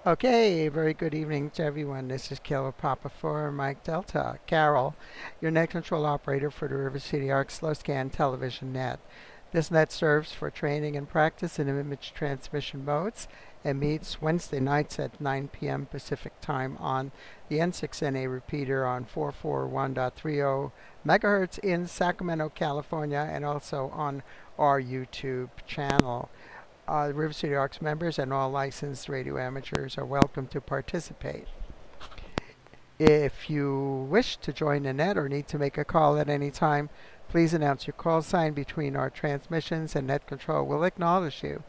Okay, very good evening to everyone. This is Kilo Papa for Mike Delta. Carol, your net control operator for the River City Arc Slow Scan Television Net. This net serves for training and practice in image transmission modes and meets Wednesday nights at 9 p.m. Pacific Time on the N6NA repeater on 441.30 megahertz in Sacramento, California, and also on our YouTube channel. River City Arcs members and all licensed radio amateurs are welcome to participate. If you wish to join the net or need to make a call at any time, please announce your call sign between our transmissions and net control will acknowledge you.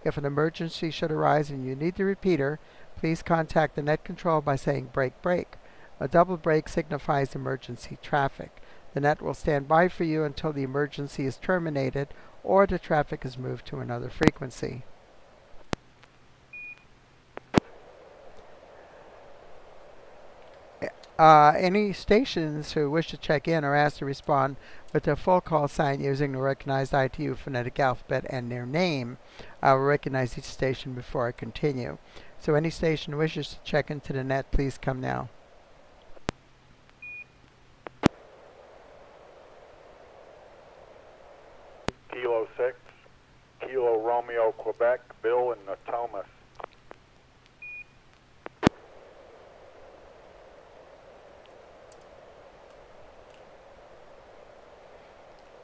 If an emergency should arise and you need the repeater, please contact the net control by saying break break. A double break signifies emergency traffic. The net will stand by for you until the emergency is terminated or the traffic is moved to another frequency. Any stations who wish to check in are asked to respond with their full call sign using the recognized ITU phonetic alphabet and their name. I will recognize each station before I continue. So any station who wishes to check into the net, please come now. Kilo 6, Kilo Romeo, Quebec, Bill in Natomas.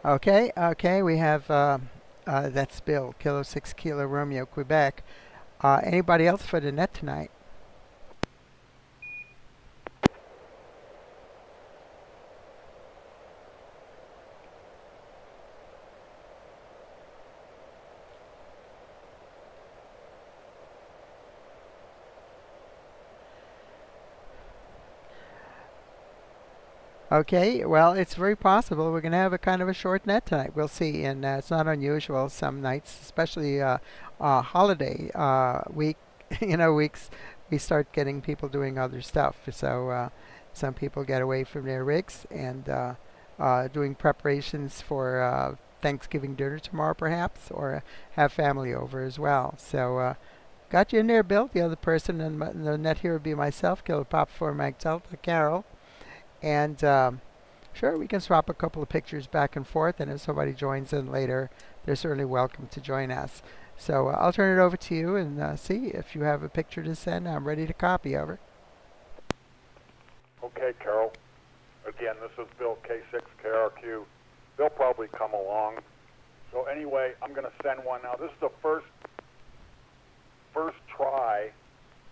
Okay, we have, that's Bill, Kilo 6, Kilo Romeo, Quebec. Anybody else for the net tonight? Okay, well, it's very possible we're going to have a kind of a short net tonight. We'll see, and it's not unusual some nights, especially holiday week, weeks, we start getting people doing other stuff. So some people get away from their rigs and doing preparations for Thanksgiving dinner tomorrow, perhaps, or have family over as well. So got you in there, Bill. The other person in the net here would be myself, Killer Pop for Mike Delta, Carol. And sure, we can swap a couple of pictures back and forth, and if somebody joins in later, they're certainly welcome to join us. So I'll turn it over to you and see if you have a picture to send. I'm ready to copy. Over. Okay, Carol. Again, this is Bill, K6KRQ. They'll probably come along. So anyway, I'm going to send one now. This is the first try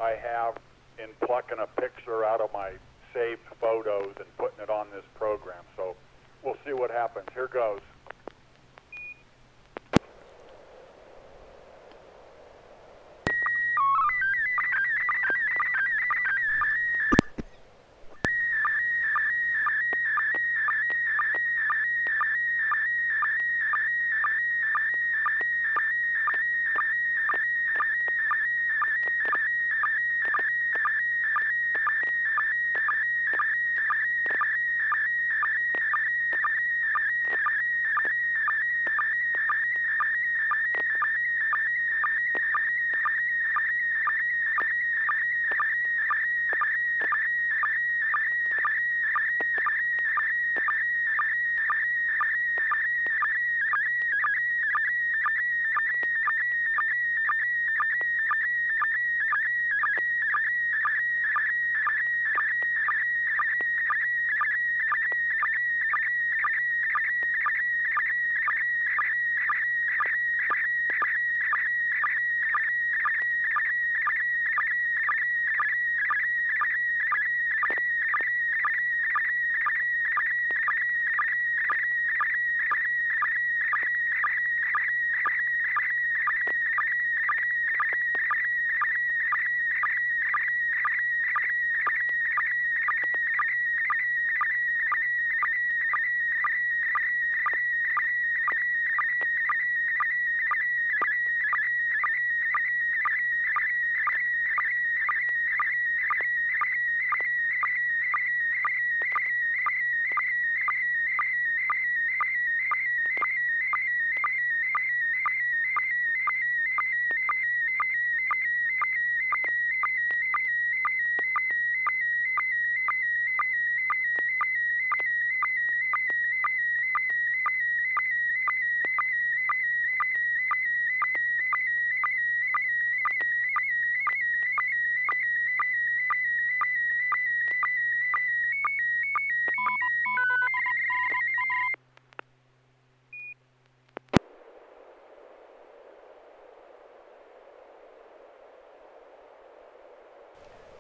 I have in plucking a picture out of my saved photos and putting it on this program. So we'll see what happens. Here goes.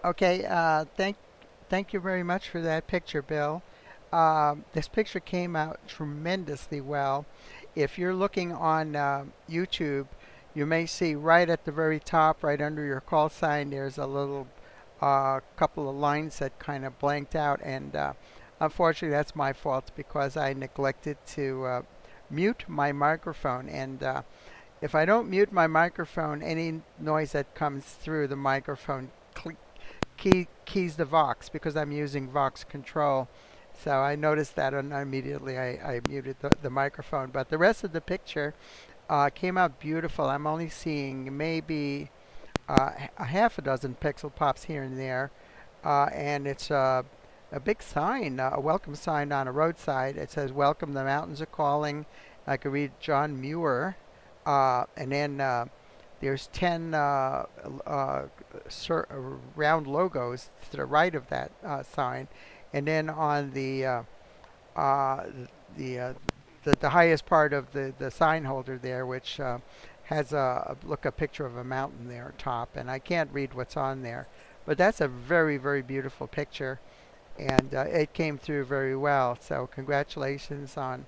Okay, thank you very much for that picture, Bill. This picture came out tremendously well. If you're looking on YouTube, you may see right at the very top, right under your call sign, there's a little couple of lines that kind of blanked out, and unfortunately, that's my fault because I neglected to mute my microphone. And if I don't mute my microphone, any noise that comes through the microphone keys the Vox because I'm using Vox control. So I noticed that and immediately I muted the microphone. But the rest of the picture came out beautiful. I'm only seeing maybe a half a dozen pixel pops here and there. And it's a big sign, a welcome sign on a roadside. It says, "Welcome, the mountains are calling." I could read John Muir. And then there's 10 round logos to the right of that sign, and then on uh, the, uh, the highest part of the sign holder there, which has a picture of a mountain there top, and I can't read what's on there, but that's a very very beautiful picture, and it came through very well. So congratulations on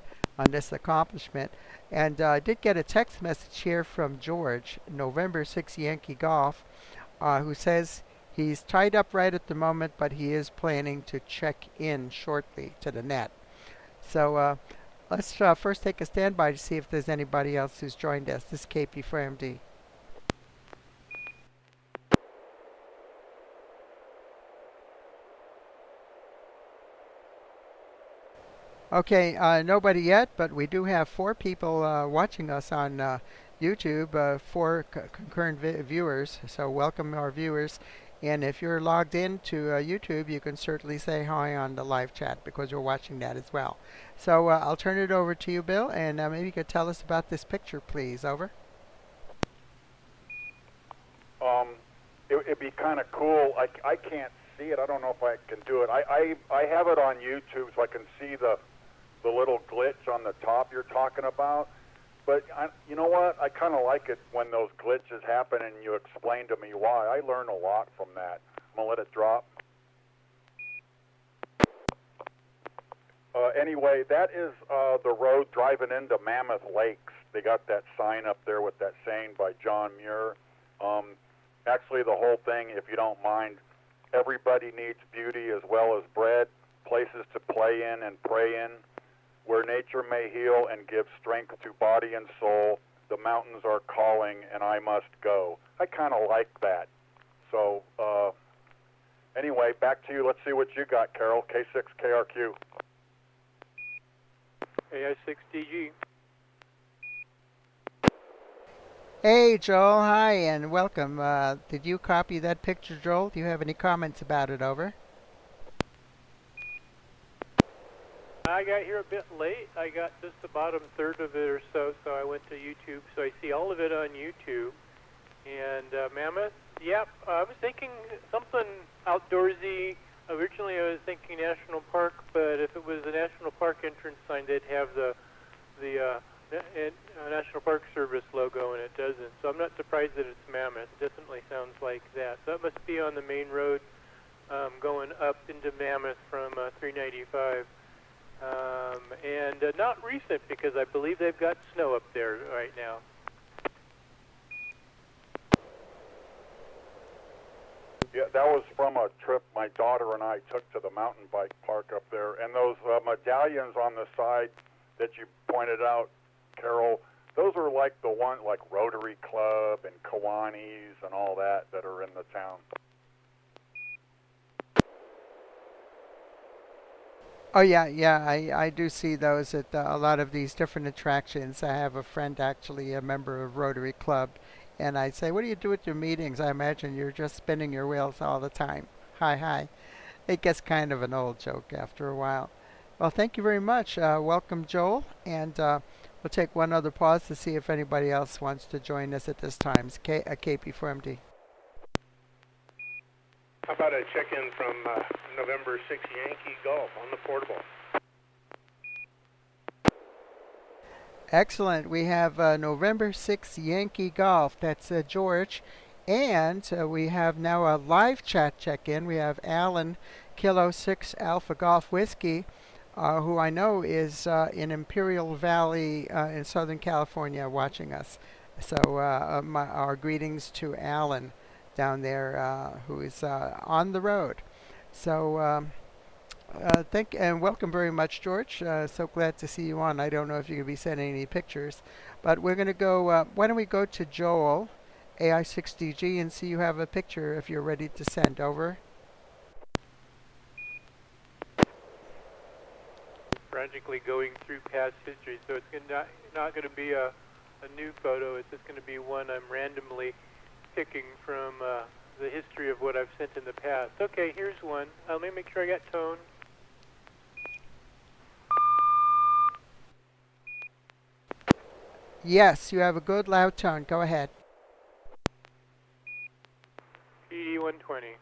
this accomplishment. And I did get a text message here from George, November 6 Yankee Golf, who says he's tied up right at the moment, but he is planning to check in shortly to the net. So let's first take a standby to see if there's anybody else who's joined us. This is KP4MD. Okay, nobody yet, but we do have 4 people watching us on YouTube, 4 concurrent viewers. So welcome our viewers. And if you're logged in to YouTube, you can certainly say hi on the live chat because we're watching that as well. So I'll turn it over to you, Bill, and maybe you could tell us about this picture, please. Over. Um, it'd be kind of cool. I can't see it. I don't know if I can do it. I have it on YouTube so I can see the little glitch on the top you're talking about. But you know what? I kind of like it when those glitches happen and you explain to me why. I learn a lot from that. I'm going to let it drop. Anyway, that is the road driving into Mammoth Lakes. They got that sign up there with that saying by John Muir. Actually, the whole thing, if you don't mind, everybody needs beauty as well as bread, places to play in and pray in, where nature may heal and give strength to body and soul. The mountains are calling, and I must go. I kind of like that. So, anyway, back to you. Let's see what you got, Carol. K6KRQ. AI6DG. Hey, Joel. Hi, and welcome. Did you copy that picture, Joel? Do you have any comments about it? Over. I got here a bit late. I got just the bottom third of it or so, so I went to YouTube. So I see all of it on YouTube. And Mammoth, yep, I was thinking something outdoorsy. Originally I was thinking National Park, but if it was a National Park entrance sign, they'd have the National Park Service logo, and it doesn't. So I'm not surprised that it's Mammoth. It definitely sounds like that. So that must be on the main road going up into Mammoth from 395. And not recent, because I believe they've got snow up there right now. Yeah, that was from a trip my daughter and I took to the mountain bike park up there. And those medallions on the side that you pointed out, Carol, those are like the one, like Rotary Club and Kiwanis and all that are in the town. Oh yeah, I do see those at a lot of these different attractions. I have a friend actually, a member of Rotary Club, and I say, "What do you do at your meetings?" I imagine you're just spinning your wheels all the time. Hi, hi. It gets kind of an old joke after a while. Well, thank you very much. Welcome, Joel, and we'll take one other pause to see if anybody else wants to join us at this time. It's KP4MD. How about a check-in from November 6 Yankee Golf on the portable? Excellent. We have November 6 Yankee Golf. That's George. And we have now a live chat check-in. We have Alan, Kilo 6 Alpha Golf Whiskey, who I know is in Imperial Valley in Southern California watching us. So our greetings to Alan down there who is on the road. So thank and welcome very much, George. So glad to see you on. I don't know if you could be sending any pictures, but we're going to go. Why don't we go to Joel, AI6DG, and see you have a picture if you're ready to send over. Frantically going through past history, so it's not going to be a new photo. It's just going to be one I'm randomly picking from the history of what I've sent in the past. Okay, here's one. Let me make sure I got tone. Yes, you have a good loud tone. Go ahead. PD 120.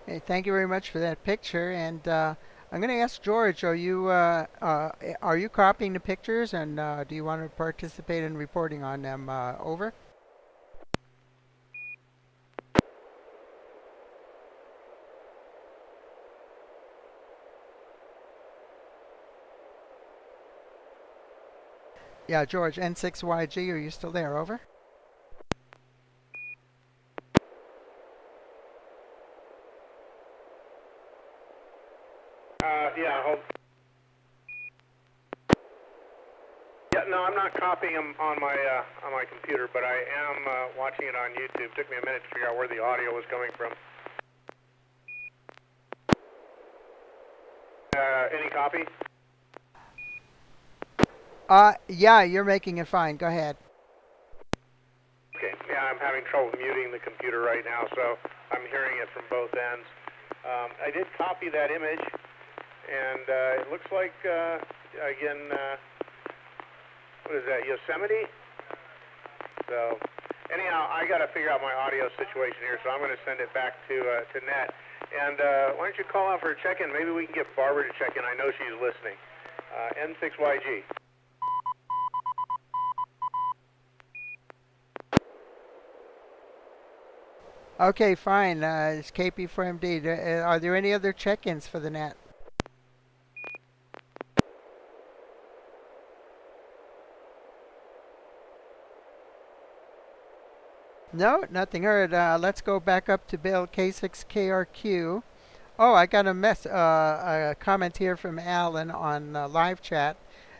Hey, thank you very much for that picture. And I'm going to ask George, are you copying the pictures, and do you want to participate in reporting on them? Over. Yeah, George, N6YG, are you still there? Over. Yeah, hold. Yeah, no, I'm not copying them on my computer, but I am watching it on YouTube. Took me a minute to figure out where the audio was coming from. Any copy? Yeah, you're making it fine. Go ahead. Okay. Yeah, I'm having trouble muting the computer right now, so I'm hearing it from both ends. I did copy that image, and it looks like, again, what is that, Yosemite? So, anyhow, I got to figure out my audio situation here, so I'm going to send it back to Net. And why don't you call out for a check-in? Maybe we can get Barbara to check in. I know she's listening. N6YG. Okay, fine. It's KP4MD. Are there any other check-ins for the net? No, nothing heard. Let's go back up to Bill K6KRQ. Oh, I got a comment here from Alan on live chat.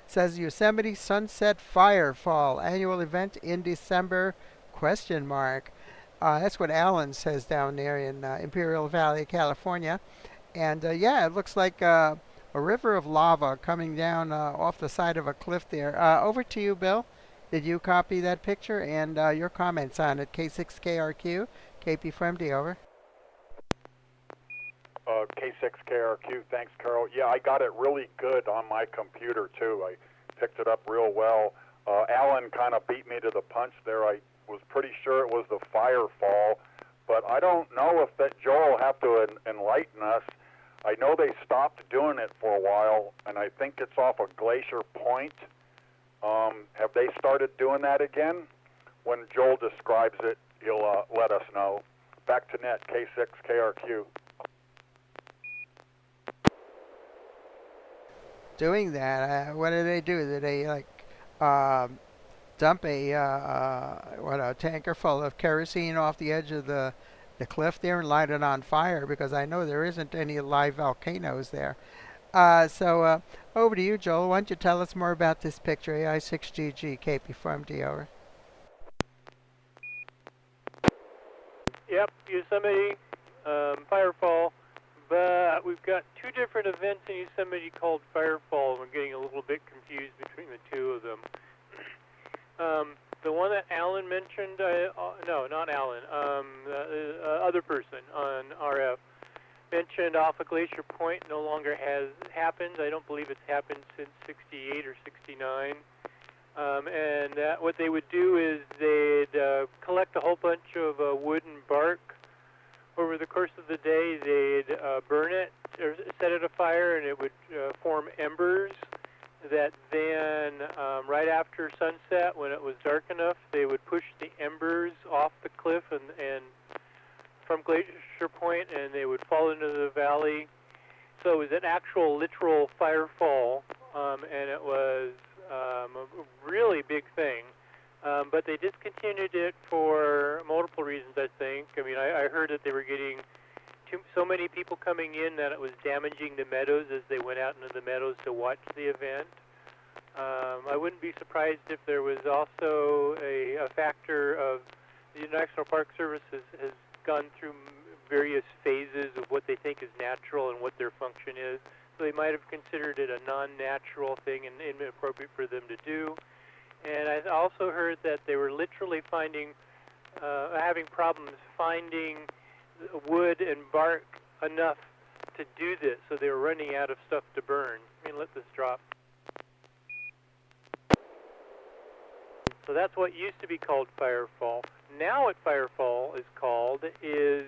Says Yosemite Sunset Firefall annual event in December? Question mark. That's what Alan says down there in Imperial Valley, California. And yeah, it looks like a river of lava coming down off the side of a cliff there. Over to you, Bill. Did you copy that picture and your comments on it? K6KRQ, KP from D, over. K6KRQ, thanks, Carol. Yeah, I got it really good on my computer, too. I picked it up real well. Alan kind of beat me to the punch there. I was pretty sure it was the Firefall, but I don't know if that Joel will have to enlighten us. I know they stopped doing it for a while, and I think it's off of Glacier Point. Have they started doing that again? When Joel describes it, he'll let us know. Back to net, K6KRQ. Doing that, what do they do? Do they like dump a tanker full of kerosene off the edge of the cliff there and light it on fire? Because I know there isn't any live volcanoes there. So over to you, Joel. Why don't you tell us more about this picture, AI6GG, KP from D, over. Yep, Yosemite, Firefall, but we've got two different events in Yosemite called Firefall, and we're getting a little bit confused between the two of them. The one that Alan mentioned, no, not Alan, the other person on RF, mentioned off of Glacier Point no longer has happened. I don't believe it's happened since 68 or 69. And what they would do is they'd collect a whole bunch of wood and bark. Over the course of the day, they'd burn it or set it afire, and it would form embers that then, right after sunset, when it was dark enough, they would push the embers off the cliff and from Glacier Point, and they would fall into the valley. So it was an actual literal firefall, and it was a really big thing. But they discontinued it for multiple reasons, I think. I mean, I heard that they were getting so many people coming in that it was damaging the meadows as they went out into the meadows to watch the event. I wouldn't be surprised if there was also a factor of the National Park Service has gone through various phases of what they think is natural and what their function is. So they might have considered it a non-natural thing and inappropriate for them to do. And I also heard that they were literally having problems finding wood and bark enough to do this, so they were running out of stuff to burn. I mean, let this drop. So that's what used to be called Firefall. Now what Firefall is called is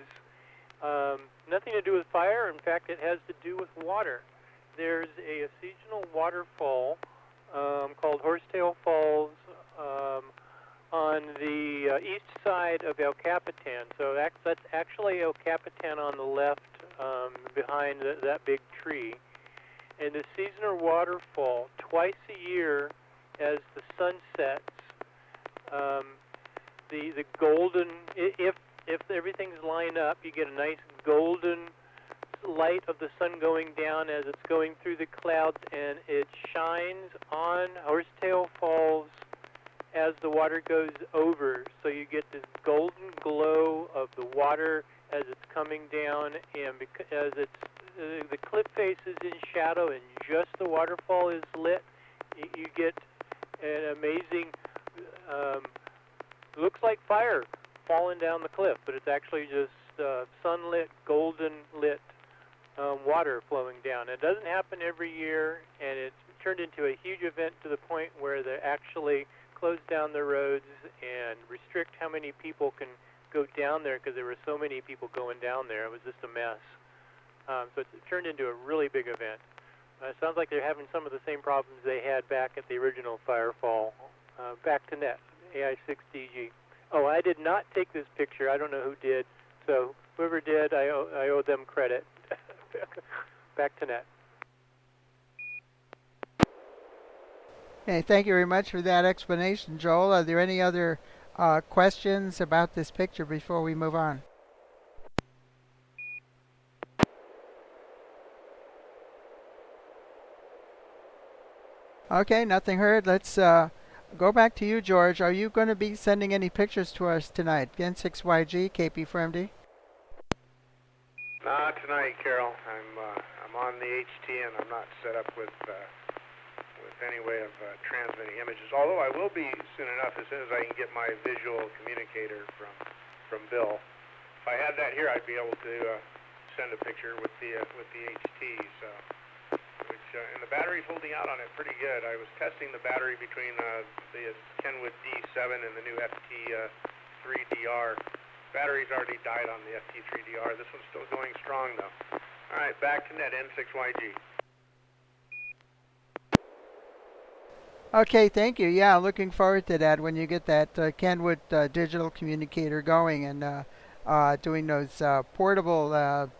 nothing to do with fire. In fact, it has to do with water. There's a seasonal waterfall called Horsetail Falls on the east side of El Capitan. So that's actually El Capitan on the left behind that big tree. And the seasonal waterfall, twice a year as the sun sets, the golden, if everything's lined up, you get a nice golden light of the sun going down as it's going through the clouds, and it shines on Horsetail Falls as the water goes over. So you get this golden glow of the water as it's coming down, and as the cliff face is in shadow and just the waterfall is lit, you get an amazing, looks like fire falling down the cliff, but it's actually just sunlit, golden lit water flowing down. It doesn't happen every year, and it's turned into a huge event to the point where they actually close down the roads and restrict how many people can go down there, because there were so many people going down there. It was just a mess. So it's turned into a really big event. It sounds like they're having some of the same problems they had back at the original Firefall. Back to net, AI6DG. Oh, I did not take this picture. I don't know who did. So whoever did, I owe them credit. Back to net. Okay, thank you very much for that explanation, Joel. Are there any other questions about this picture before we move on? Okay, nothing heard. Let's go back to you, George. Are you going to be sending any pictures to us tonight? N6YG, KP4MD? Not tonight, Carol. I'm on the HT and I'm not set up with any way of transmitting images. Although I will be soon enough, as soon as I can get my visual communicator from Bill. If I had that here, I'd be able to send a picture with the HT. So, and the battery's holding out on it pretty good. I was testing the battery between the Kenwood D7 and the new FT3DR. Battery's already died on the FT3DR. This one's still going strong though. All right, back to net N6YG. Okay, thank you. Yeah, looking forward to that when you get that Kenwood digital communicator going and doing those portable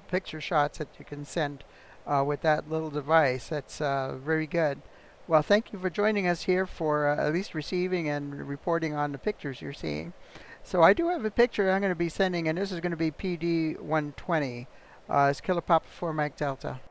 picture shots that you can send with that little device. That's very good. Well, thank you for joining us here for at least receiving and reporting on the pictures you're seeing. So I do have a picture I'm going to be sending, and this is going to be PD120. It's Kilo Papa 4 Mike Delta.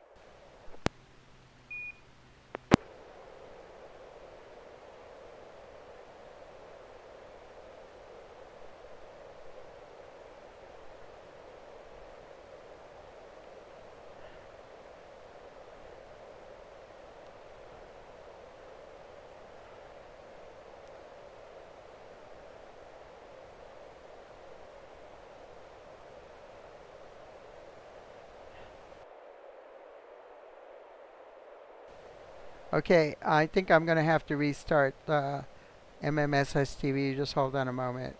Okay, I think I'm going to have to restart MMSSTV. Just hold on a moment.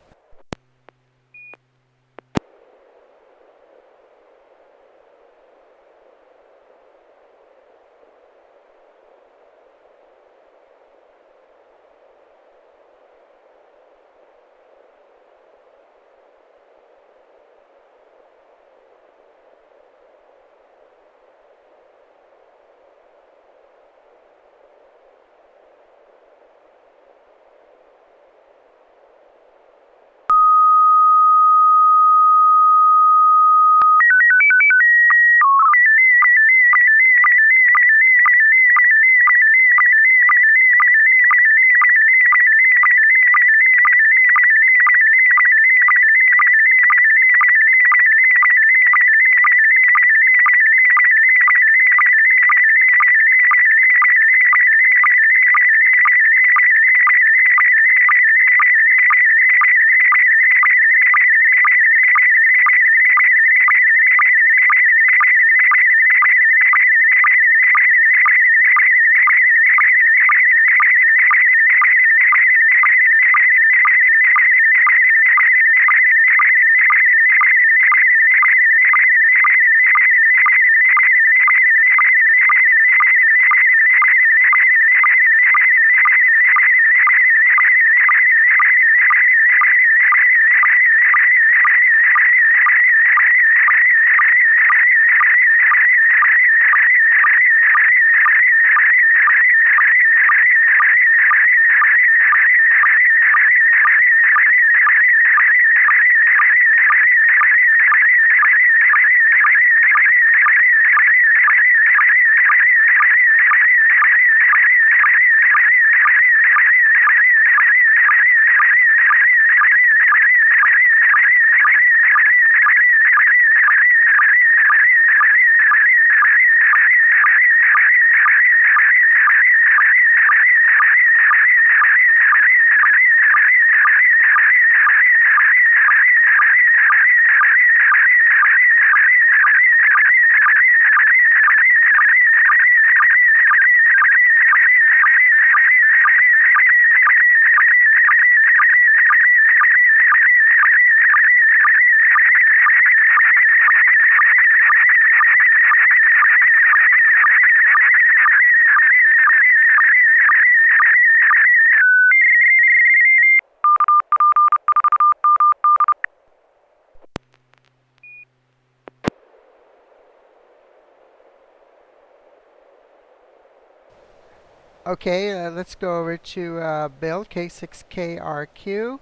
Okay, let's go over to Bill, K6KRQ.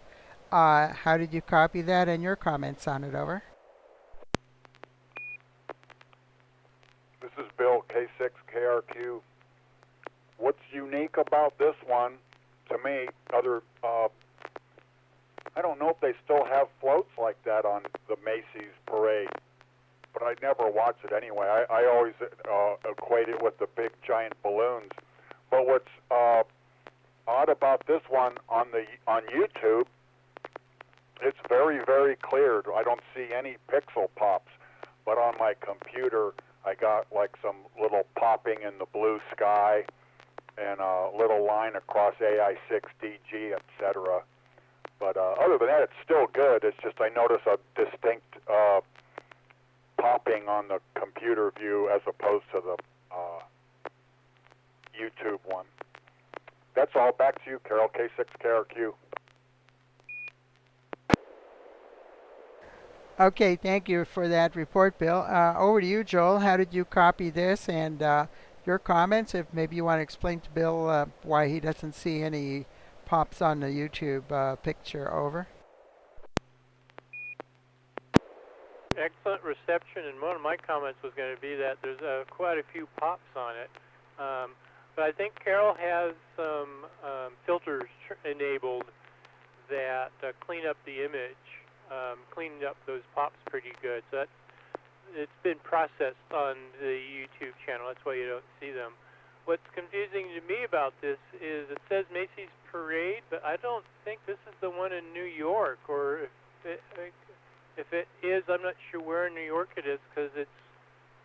How did you copy that and your comments on it? Over. This is Bill, K6KRQ. What's unique about this one, to me, I don't know if they still have floats like that on the Macy's parade, but I never watch it anyway. I always equate it with the big giant balloons. But what's odd about this one on YouTube, it's very, very clear. I don't see any pixel pops, but on my computer, I got like some little popping in the blue sky and a little line across AI6DG, etc. But other than that, it's still good. It's just I notice a distinct popping on the computer view as opposed to the YouTube one. That's all. Back to you, Carol, K6KRQ. Okay, thank you for that report, Bill. Over to you, Joel. How did you copy this and your comments? If maybe you want to explain to Bill why he doesn't see any pops on the YouTube picture. Over. Excellent reception, and one of my comments was going to be that there's quite a few pops on it. But I think Carol has some filters enabled that clean up the image, cleaning up those pops pretty good. So it's been processed on the YouTube channel. That's why you don't see them. What's confusing to me about this is it says Macy's Parade, but I don't think this is the one in New York. Or if it is, I'm not sure where in New York it is, because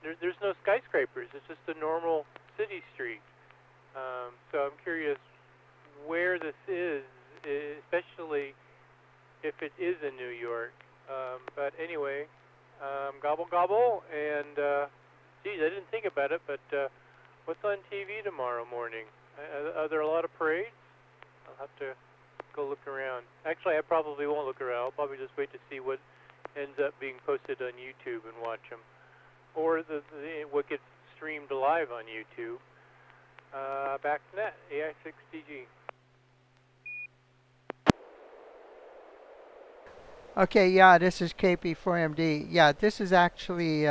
there's no skyscrapers. It's just a normal city street. So I'm curious where this is, especially if it is in New York. But anyway, gobble gobble, and geez, I didn't think about it, but what's on TV tomorrow morning? Are there a lot of parades? I'll have to go look around. Actually, I probably won't look around. I'll probably just wait to see what ends up being posted on YouTube and watch them, or what gets streamed live on YouTube. Back to net, AI6DG. Okay, yeah, this is KP4MD. Yeah, this is actually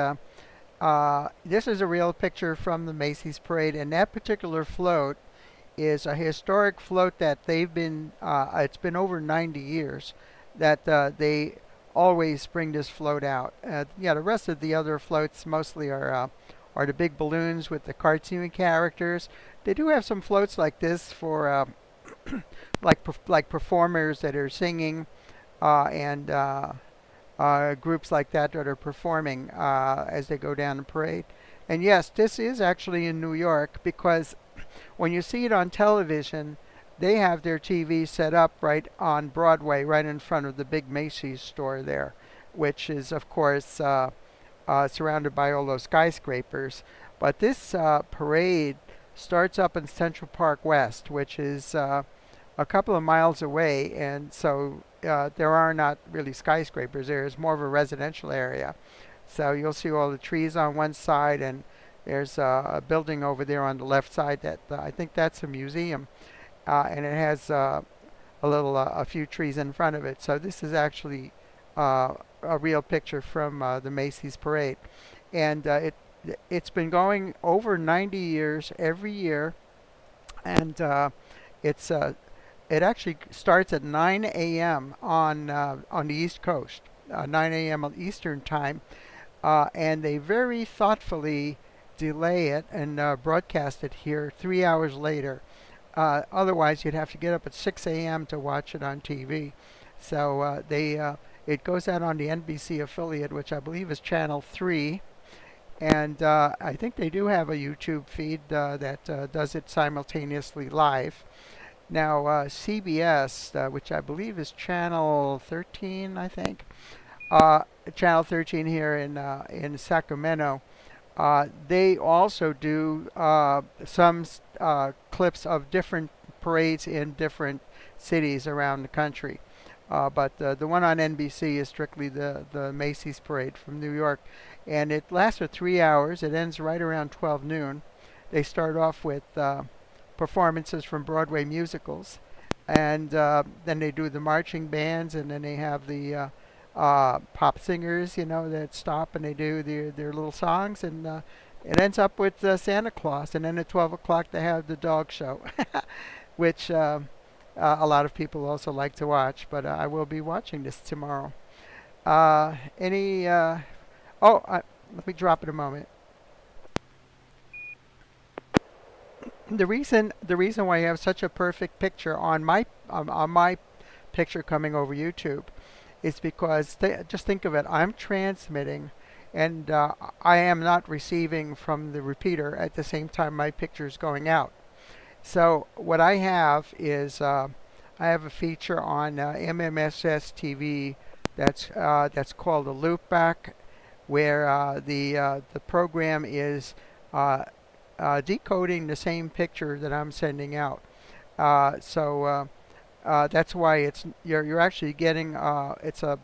this is a real picture from the Macy's Parade, and that particular float is a historic float that they've been. It's been over 90 years that they always bring this float out. Yeah, the rest of the other floats mostly are the big balloons with the cartoon characters. They do have some floats like this for like performers that are singing and groups like that that are performing as they go down the parade. And yes, this is actually in New York, because when you see it on television, they have their TV set up right on Broadway, right in front of the big Macy's store there, which is, of course, surrounded by all those skyscrapers. But this parade starts up in Central Park West, which is a couple of miles away, and so there are not really skyscrapers there. It's more of a residential area. So you'll see all the trees on one side, and there's a building over there on the left side that I think that's a museum, and it has a few trees in front of it. So this is actually a real picture from the Macy's Parade, and it's been going over 90 years every year, and it actually starts at 9 a.m. on the East Coast, 9 a.m. Eastern time, and they very thoughtfully delay it and broadcast it here 3 hours later. Otherwise, you'd have to get up at 6 a.m. to watch it on TV. So it goes out on the NBC affiliate, which I believe is Channel 3. And I think they do have a YouTube feed that does it simultaneously live. Now, CBS, which I believe is Channel 13, I think, Channel 13 here in Sacramento, they also do some clips of different parades in different cities around the country. But the one on NBC is strictly the Macy's Parade from New York. And it lasts for 3 hours. It ends right around 12 noon. They start off with performances from Broadway musicals. And then they do the marching bands, and then they have the pop singers, that stop and they do their little songs, and it ends up with Santa Claus. And then at 12 o'clock they have the dog show, which a lot of people also like to watch. But I will be watching this tomorrow. Any? Let me drop it a moment. The reason why you have such a perfect picture on my picture coming over YouTube is because just think of it. I'm transmitting, and I am not receiving from the repeater at the same time my picture is going out. So what I have is I have a feature on MMSSTV that's called a loopback, where the program is decoding the same picture that I'm sending out. That's why you're actually getting it's a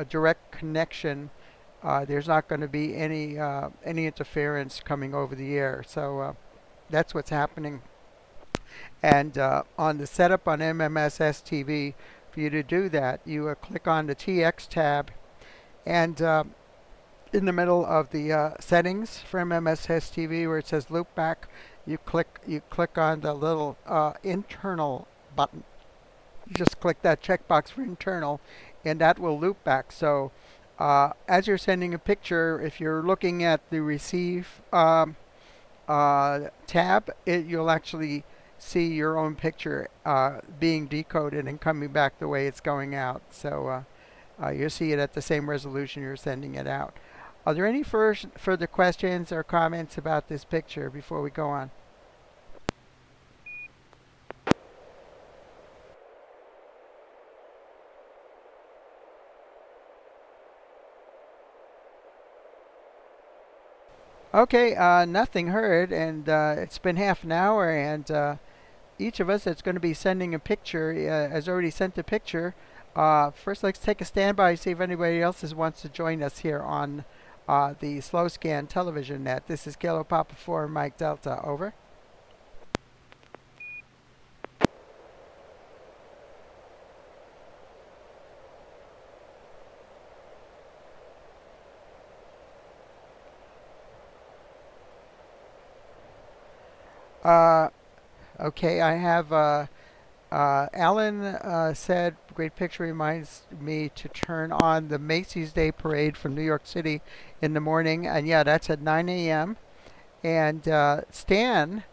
direct connection. There's not going to be any interference coming over the air. So that's what's happening. And on the setup on MMSS TV, for you to do that, you click on the TX tab, and in the middle of the settings for MMSS TV where it says loopback, you click on the little internal button. You just click that checkbox for internal, and that will loop back. So as you're sending a picture, if you're looking at the receive tab, you'll actually see your own picture being decoded and coming back the way it's going out. So you'll see it at the same resolution you're sending it out. Are there any further questions or comments about this picture before we go on? Okay, nothing heard, and it's been half an hour, and each of us that's going to be sending a picture has already sent a picture. First, let's take a standby, see if anybody else wants to join us here on the Slow Scan Television Net. This is Kilo Papa 4, Mike Delta, over. Okay, I have Alan said, great picture, reminds me to turn on the Macy's Day Parade from New York City in the morning. And yeah, that's at 9 a.m. And Stan,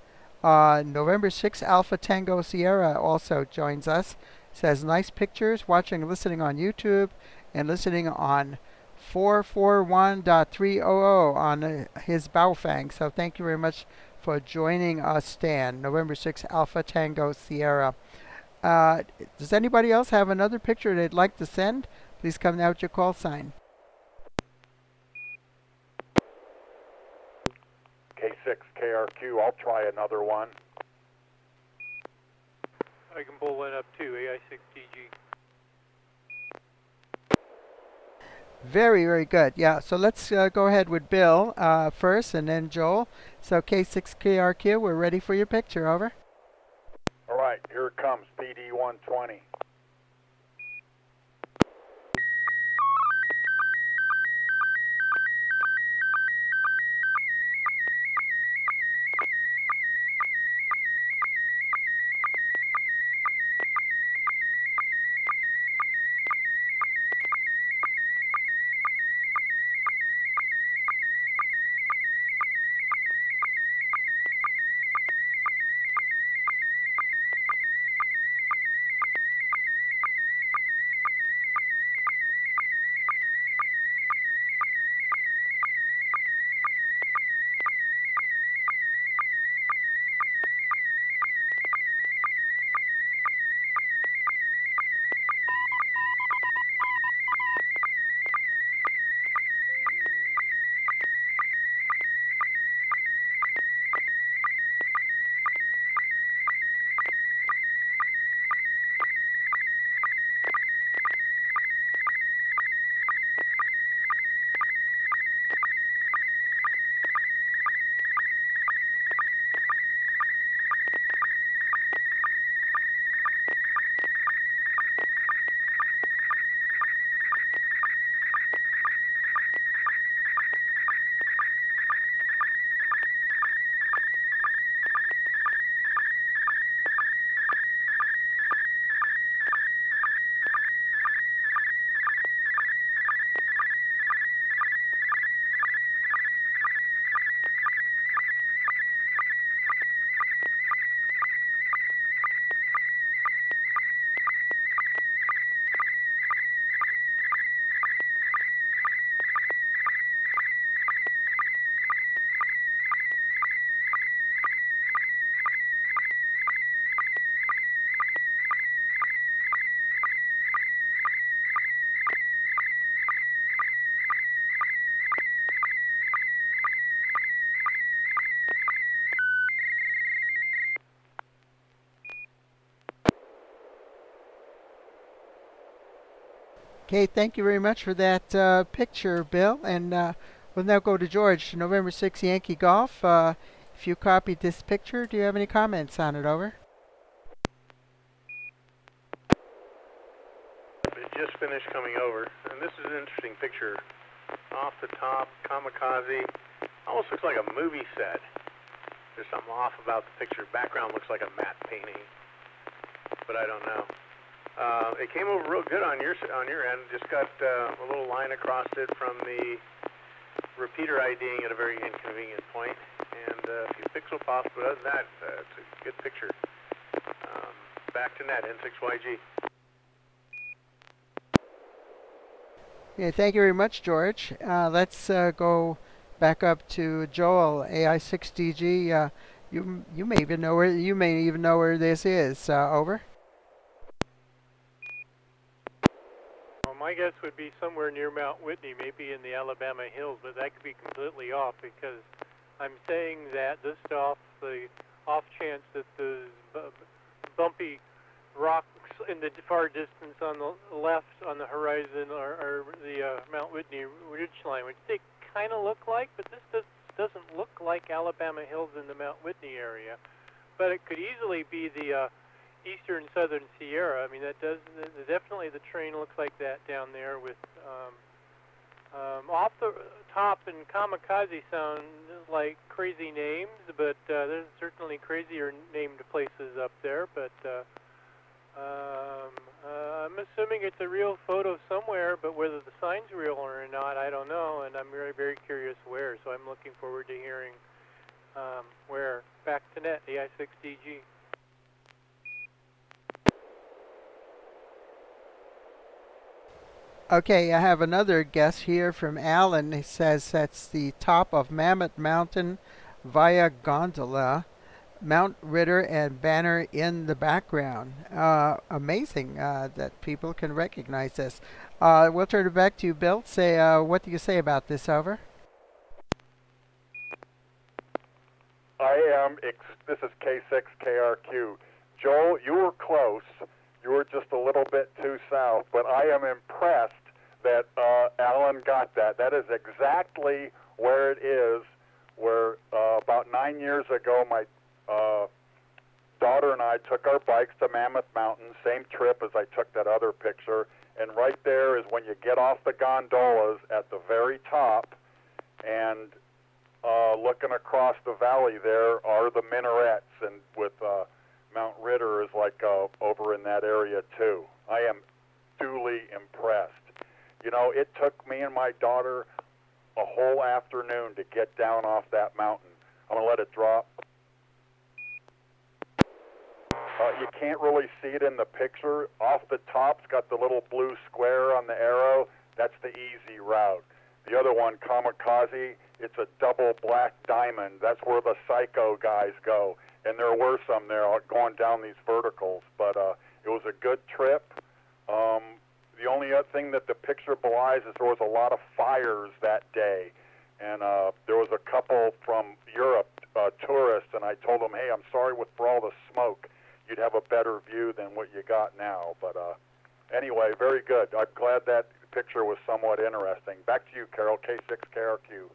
November 6 Alpha Tango Sierra also joins us. Says, nice pictures, watching and listening on YouTube and listening on 441.300 on his Baofeng. So thank you very much for joining us, Stan. November 6 Alpha Tango Sierra. Does anybody else have another picture they'd like to send? Please come now with your call sign. K6KRQ, I'll try another one. I can pull one up too, AI6TG. Very, very good. Yeah, so let's go ahead with Bill first and then Joel. So K6KRQ, we're ready for your picture, over. All right, here it comes, PD120. Okay, thank you very much for that picture, Bill. And we'll now go to George. November 6 Yankee Golf. If you copied this picture, do you have any comments on it? Over. It just finished coming over, and this is an interesting picture. Off the top, kamikaze. Almost looks like a movie set. There's something off about the picture. Background looks like a matte painting, but I don't know. It came over real good on your end. Just got a little line across it from the repeater IDing at a very inconvenient point, and a few pixel pops. But other than that, it's a good picture. Back to net, N6YG. Yeah, thank you very much, George. Let's go back up to Joel, AI6DG. You may even know where this is. Over. Well, my guess would be somewhere near Mount Whitney, maybe in the Alabama hills, but that could be completely off because I'm saying that just off the off chance that the bumpy rocks in the far distance on the left on the horizon are the Mount Whitney ridgeline, which they kind of look like, but this doesn't look like Alabama hills in the Mount Whitney area. But it could easily be the eastern southern Sierra. I mean, that does definitely the terrain looks like that down there with off the top and kamikaze sound like crazy names, but there's certainly crazier named places up there. But I'm assuming it's a real photo somewhere, but whether the sign's real or not, I don't know, and I'm very, very curious where. So I'm looking forward to hearing where. Back to net, AI6DG. Okay, I have another guess here from Alan. He says that's the top of Mammoth Mountain via gondola. Mount Ritter and banner in the background. Amazing that people can recognize this. We'll turn it back to you, Bill. Say, what do you say about this? Over. This is K6KRQ. Joel, you were close. You were just a little bit too south, but I am impressed that Alan got that. That is exactly where it is, where about 9 years ago my daughter and I took our bikes to Mammoth Mountain, same trip as I took that other picture, and right there is when you get off the gondolas at the very top, and looking across the valley there are the minarets, and with Mount Ritter is like over in that area too. I am duly impressed. You know, it took me and my daughter a whole afternoon to get down off that mountain. I'm going to let it drop. You can't really see it in the picture. Off the top, it's got the little blue square on the arrow. That's the easy route. The other one, kamikaze, it's a double black diamond. That's where the psycho guys go. And there were some there going down these verticals. But it was a good trip. The only other thing that the picture belies is there was a lot of fires that day. And there was a couple from Europe, tourists, and I told them, hey, I'm sorry for all the smoke. You'd have a better view than what you got now. But anyway, very good. I'm glad that picture was somewhat interesting. Back to you, Carol, K6KRQ.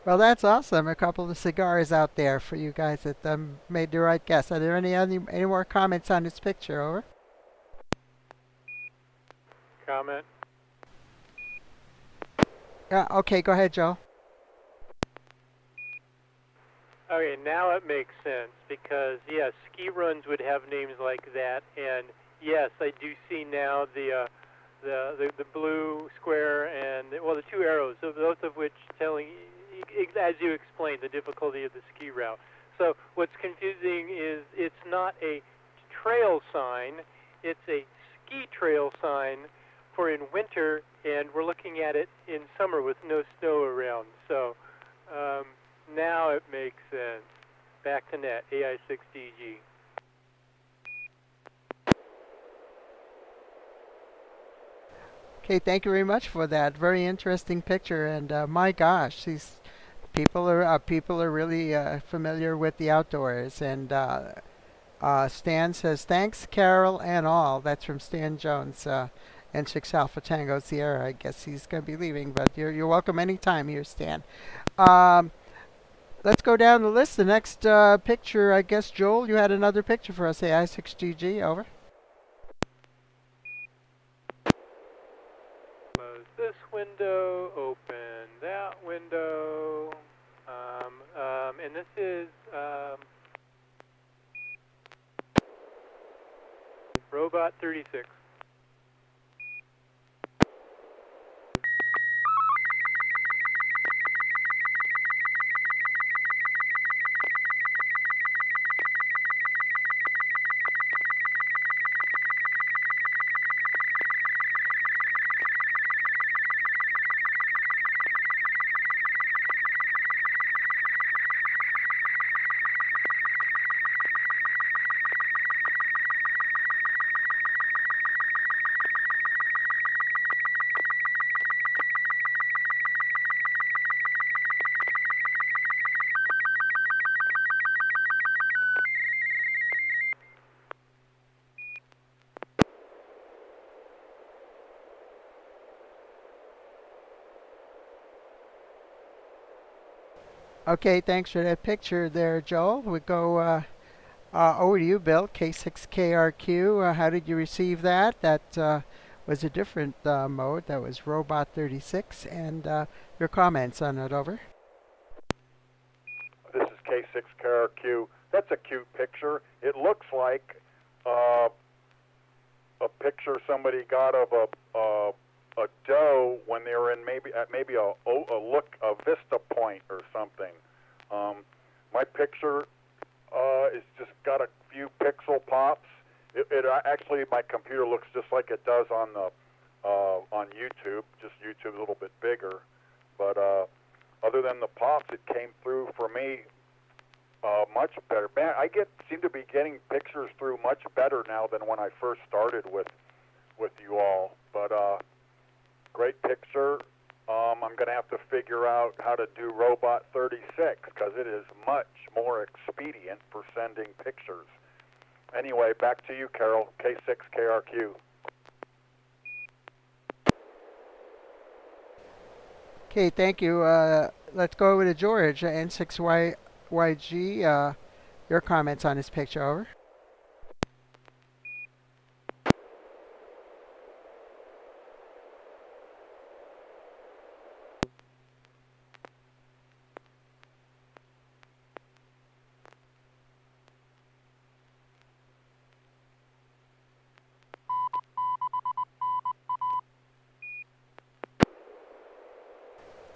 Well, that's awesome. A couple of cigars out there for you guys that made the right guess. Are there any more comments on this picture? Over. Comment. Yeah. Okay. Go ahead, Joe. Okay, now it makes sense because yes, ski runs would have names like that, and yes, I do see now the blue square and the two arrows, both of which telling, as you explained, the difficulty of the ski route. So what's confusing is it's not a trail sign; it's a ski trail sign for in winter, and we're looking at it in summer with no snow around. So. Now it makes sense. Back to net, AI6DG. Okay, thank you very much for that. Very interesting picture, and my gosh, these people are really familiar with the outdoors, and Stan says, thanks, Carol and all. That's from Stan Jones, N6 Alpha Tango Sierra. I guess he's going to be leaving, but you're welcome anytime here, Stan. Um, let's go down the list. The next picture, I guess, Joel, you had another picture for us. Say I6GG, over. Close this window, open that window, and this is Robot 36. Okay, thanks for that picture there, Joel. We go over to you, Bill, K6KRQ. How did you receive that? That was a different mode. That was Robot 36. And your comments on it, over. This is K6KRQ. That's a cute picture. It looks like a picture somebody got of a doe when they were in maybe a vista point or something. My picture is just got a few pixel pops. It actually, my computer looks just like it does on YouTube. Just YouTube a little bit bigger, but other than the pops, it came through for me much better. Man, seem to be getting pictures through much better now than when I first started with you all. But great picture. I'm going to have to figure out how to do Robot 36 because it is much more expedient for sending pictures. Anyway, back to you, Carol, K6KRQ. Okay, thank you. Let's go over to George, N6YG. Your comments on this picture, over.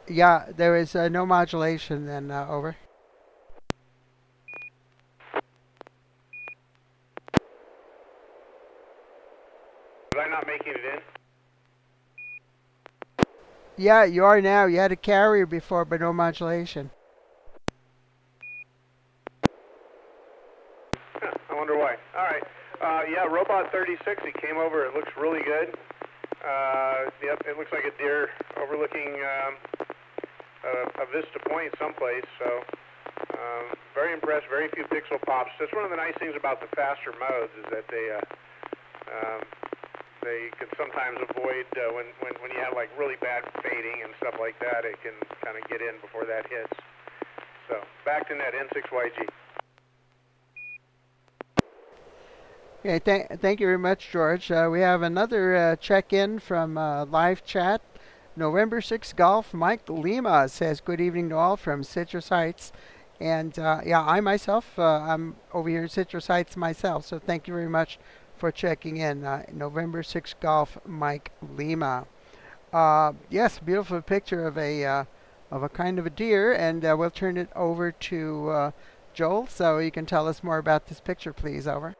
Yeah, there is no modulation then, over. Was I not making it in? Yeah, you are now. You had a carrier before, but no modulation. I wonder why. All right. Yeah, Robot 36, it came over. It looks really good. Yep, it looks like a deer overlooking a vista point someplace. So very impressed. Very few pixel pops. That's one of the nice things about the faster modes is that they can sometimes avoid when you have like really bad fading and stuff like that. It can kind of get in before that hits. So back to net N6YG. Okay, thank you very much, George. We have another check-in from live chat. November 6 Golf, Mike Lima says, good evening to all from Citrus Heights. And yeah, I myself, I'm over here in Citrus Heights myself, so thank you very much for checking in. November 6 Golf, Mike Lima. Yes, beautiful picture of a kind of a deer, and we'll turn it over to Joel, so you can tell us more about this picture, please, over.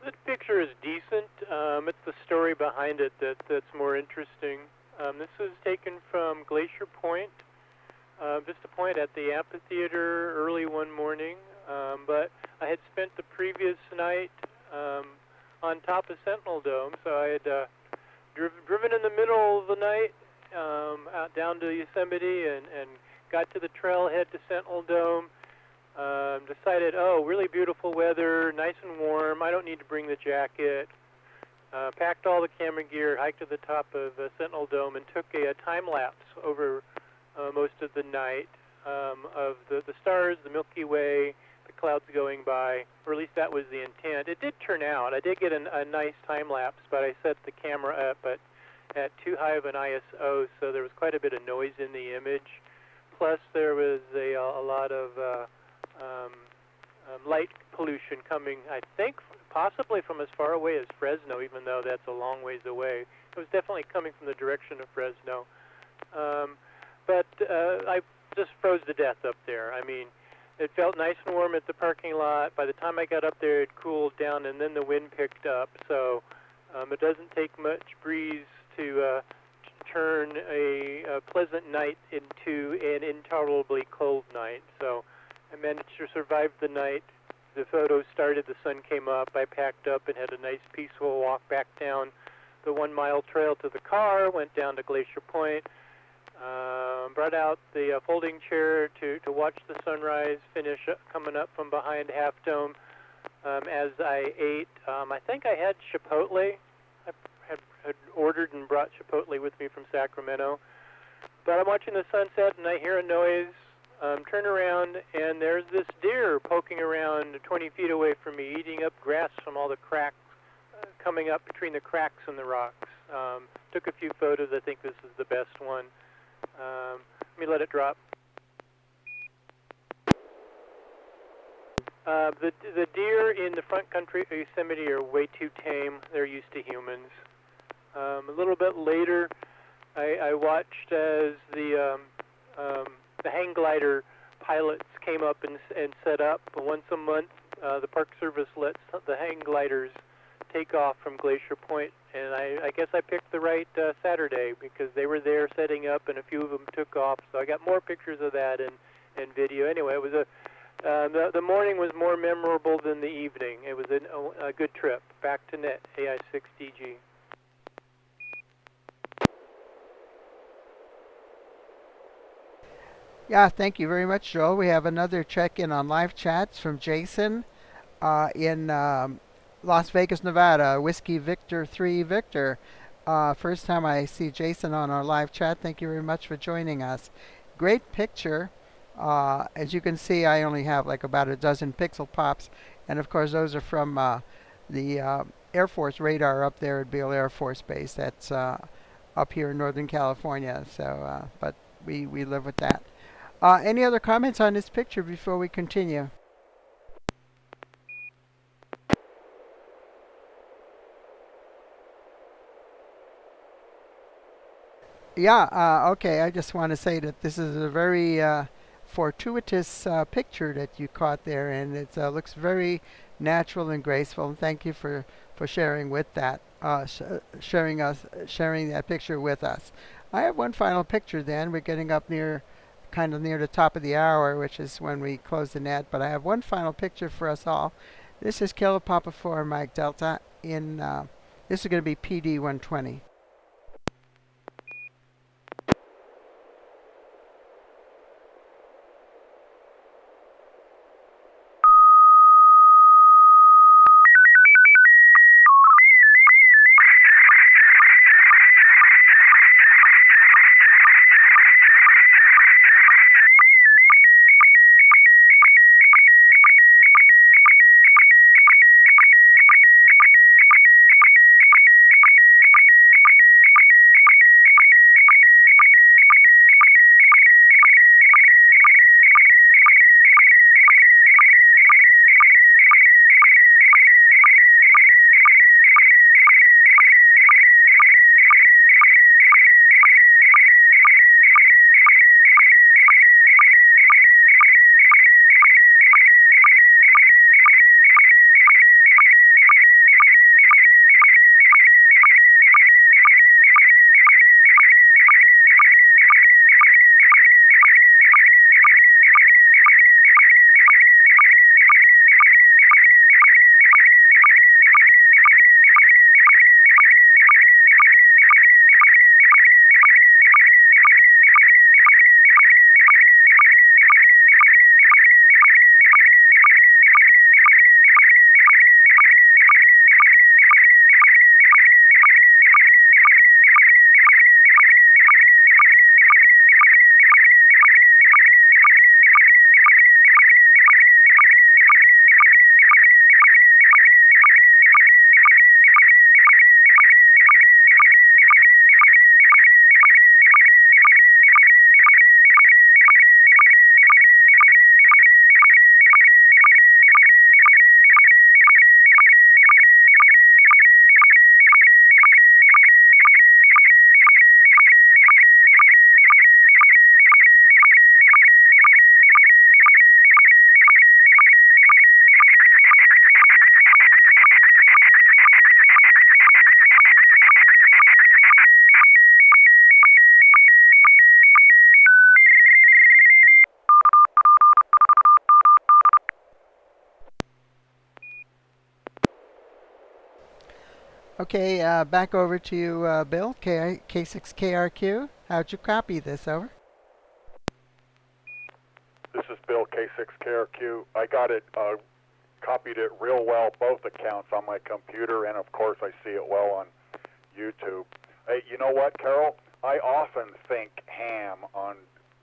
This picture is decent. It's the story behind it that's more interesting. This was taken from Glacier Point, Vista Point at the amphitheater early one morning. But I had spent the previous night on top of Sentinel Dome, so I had driven in the middle of the night out down to Yosemite and got to the trailhead to Sentinel Dome. Decided, oh, really beautiful weather, nice and warm. I don't need to bring the jacket. Packed all the camera gear, hiked to the top of Sentinel Dome, and took a time lapse over most of the night of the stars, the Milky Way, the clouds going by, or at least that was the intent. It did turn out. I did get a nice time lapse, but I set the camera up at too high of an ISO, so there was quite a bit of noise in the image. Plus, there was a lot of light pollution coming, I think, possibly from as far away as Fresno, even though that's a long ways away. It was definitely coming from the direction of Fresno. But I just froze to death up there. I mean, it felt nice and warm at the parking lot. By the time I got up there, it cooled down, and then the wind picked up. So it doesn't take much breeze to turn a pleasant night into an intolerably cold night. So I managed to survive the night. The photos started, the sun came up, I packed up and had a nice peaceful walk back down the 1 mile trail to the car, went down to Glacier Point, brought out the folding chair to watch the sunrise finish coming up from behind Half Dome. As I ate, I think I had Chipotle. I had ordered and brought Chipotle with me from Sacramento. But I'm watching the sunset and I hear a noise. Turn around, and there's this deer poking around 20 feet away from me, eating up grass from all the cracks coming up between the cracks in the rocks. Took a few photos. I think this is the best one. Let me let it drop. The deer in the front country Yosemite are way too tame. They're used to humans. A little bit later, I watched as the hang glider pilots came up and set up. Once a month, the Park Service lets the hang gliders take off from Glacier Point, and I guess I picked the right Saturday because they were there setting up, and a few of them took off. So I got more pictures of that and video. Anyway, it was the morning was more memorable than the evening. It was a good trip. Back to Net, AI6DG. Yeah, thank you very much, Joel. We have another check-in on live chats from Jason in Las Vegas, Nevada. Whiskey Victor 3 Victor. First time I see Jason on our live chat. Thank you very much for joining us. Great picture. As you can see, I only have like about a dozen pixel pops. And of course, those are from the Air Force radar up there at Beale Air Force Base. That's up here in Northern California. So, but we live with that. Any other comments on this picture before we continue? Yeah, okay. I just want to say that this is a very fortuitous picture that you caught there, and it looks very natural and graceful. And thank you for sharing with that, sharing that picture with us. I have one final picture. Then we're getting up kind of near the top of the hour, which is when we close the net. But I have one final picture for us all. This is Kilo Papa 4 Mike Delta in. This is going to be PD 120. Okay, back over to you, Bill, K6KRQ. How'd you copy this? Over. This is Bill, K6KRQ. I got it, copied it real well, both accounts on my computer, and of course I see it well on YouTube. Hey, you know what, Carol? I often think ham on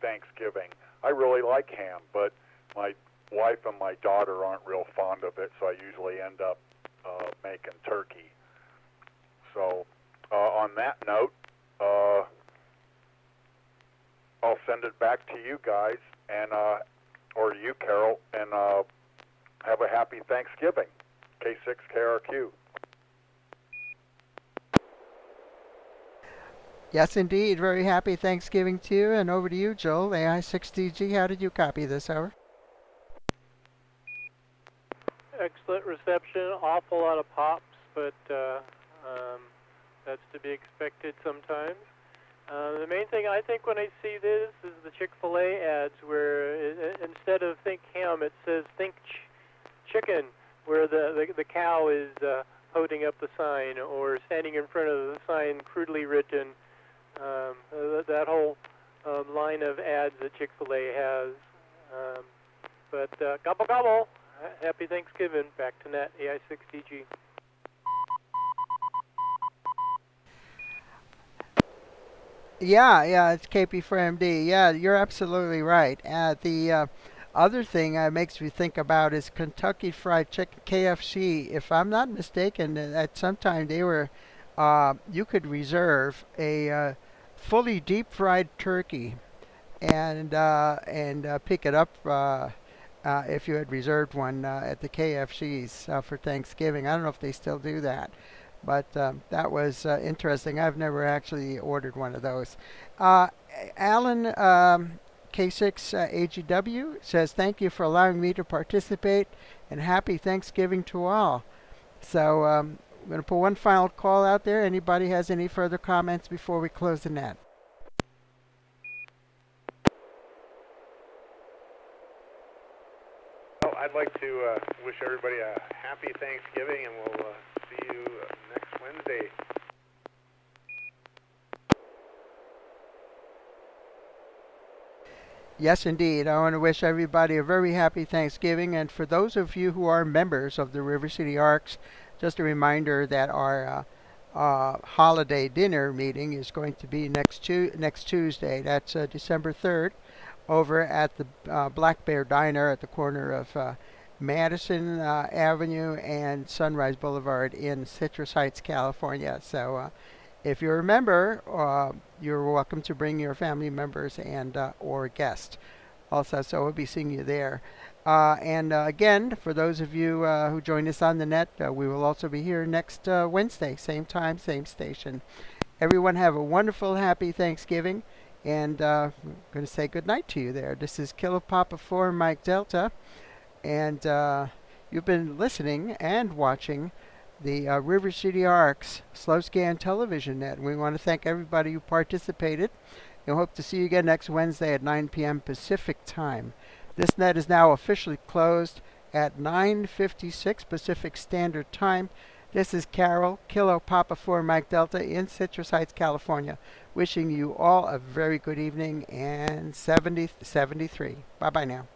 Thanksgiving. I really like ham, but my wife and my daughter aren't real fond of it, so I usually end up making turkey. So, on that note, I'll send it back to you guys, and or to you, Carol, and have a happy Thanksgiving. K6KRQ. Yes, indeed. Very happy Thanksgiving to you. And over to you, Joel, AI6DG. How did you copy this? Over. Excellent reception. Awful lot of pops, but that's to be expected sometimes. The main thing I think when I see this is the Chick-fil-A ads where instead of think ham, it says think chicken, where the cow is holding up the sign or standing in front of the sign crudely written. That whole line of ads that Chick-fil-A has. But gobble gobble. Happy Thanksgiving. Back to Net, AI6DG. Yeah, it's KP4MD. Yeah, you're absolutely right. The other thing makes me think about is Kentucky Fried Chicken, KFC. If I'm not mistaken, at some time they were, you could reserve a fully deep fried turkey and pick it up if you had reserved one at the KFC's for Thanksgiving. I don't know if they still do that. But that was interesting. I've never actually ordered one of those. Alan K6AGW says, thank you for allowing me to participate and happy Thanksgiving to all. So I'm going to put one final call out there. Anybody has any further comments before we close the net? Well, I'd like to wish everybody a happy Thanksgiving, and we'll see you next Wednesday. Yes, indeed. I want to wish everybody a very happy Thanksgiving. And for those of you who are members of the River City Arcs, just a reminder that our holiday dinner meeting is going to be next Tuesday. That's December 3rd over at the Black Bear Diner at the corner of Madison Avenue and Sunrise Boulevard in Citrus Heights, California. So if you're a member, you're welcome to bring your family members and or guests. Also, so we'll be seeing you there. And again, for those of you who join us on the net, we will also be here next Wednesday, same time, same station. Everyone have a wonderful, happy Thanksgiving, and I'm going to say good night to you there. This is Kilo Papa 4 Mike Delta, and you've been listening and watching the River City Arcs Slow Scan Television Net. We want to thank everybody who participated and hope to see you again next Wednesday at 9 p.m. Pacific Time. This net is now officially closed at 9:56 Pacific Standard Time. This is Carol, Kilo Papa 4 Mike Delta in Citrus Heights, California, wishing you all a very good evening and 73. Bye-bye now.